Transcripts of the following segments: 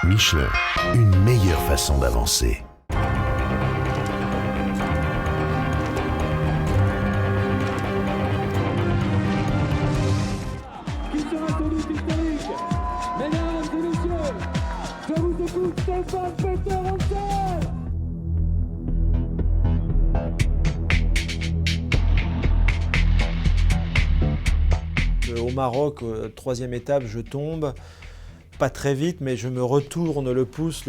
Michelin, une meilleure façon d'avancer. Qui sera celui historique? Mesdames et messieurs, je vous écoute, Stéphane Peter Hansel. Au Maroc, troisième étape, je tombe, pas très vite, mais je me retourne le pouce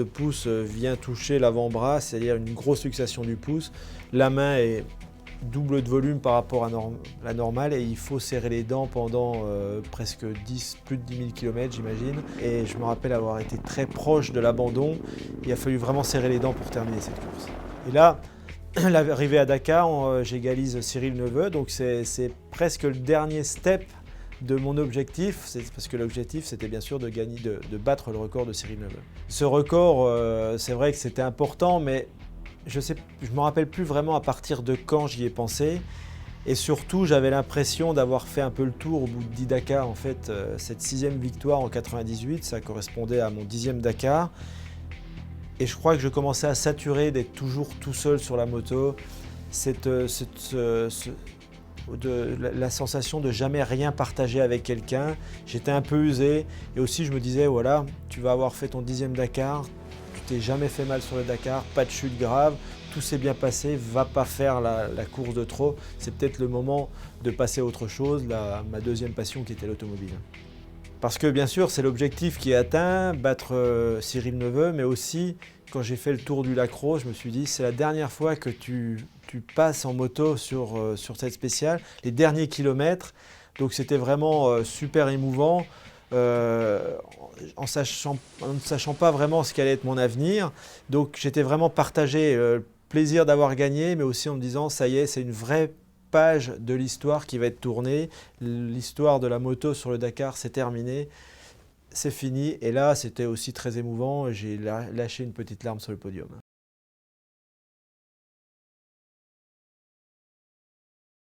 vient toucher l'avant-bras, c'est-à-dire une grosse luxation du pouce. La main est double de volume par rapport à la normale et il faut serrer les dents pendant presque plus de 10 000 km, j'imagine. Et je me rappelle avoir été très proche de l'abandon. Il a fallu vraiment serrer les dents pour terminer cette course. Et là, l'arrivée à Dakar, j'égalise Cyril Neveu, donc c'est presque le dernier step de mon objectif, parce que l'objectif c'était bien sûr de battre le record de Cyril Neveu. Ce record, c'est vrai que c'était important, mais je me rappelle plus vraiment à partir de quand j'y ai pensé. Et surtout, j'avais l'impression d'avoir fait un peu le tour au bout de 10 Dakar. En fait, cette 6e victoire en 98, ça correspondait à mon 10e Dakar. Et je crois que je commençais à saturer d'être toujours tout seul sur la moto. La sensation de jamais rien partager avec quelqu'un. J'étais un peu usé et aussi je me disais voilà, tu vas avoir fait ton 10e Dakar, tu t'es jamais fait mal sur le Dakar, pas de chute grave, tout s'est bien passé, va pas faire la course de trop. C'est peut-être le moment de passer à autre chose, ma deuxième passion qui était l'automobile. Parce que bien sûr c'est l'objectif qui est atteint, battre Cyril Neveu, mais aussi quand j'ai fait le tour du Lacros, je me suis dit c'est la dernière fois que tu passes en moto sur cette spéciale, les derniers kilomètres. Donc c'était vraiment super émouvant, en ne sachant pas vraiment ce qu'allait être mon avenir. Donc j'étais vraiment partagé, le plaisir d'avoir gagné, mais aussi en me disant ça y est, c'est une vraie page de l'histoire qui va être tournée. L'histoire de la moto sur le Dakar, c'est terminé. C'est fini et là c'était aussi très émouvant, j'ai lâché une petite larme sur le podium.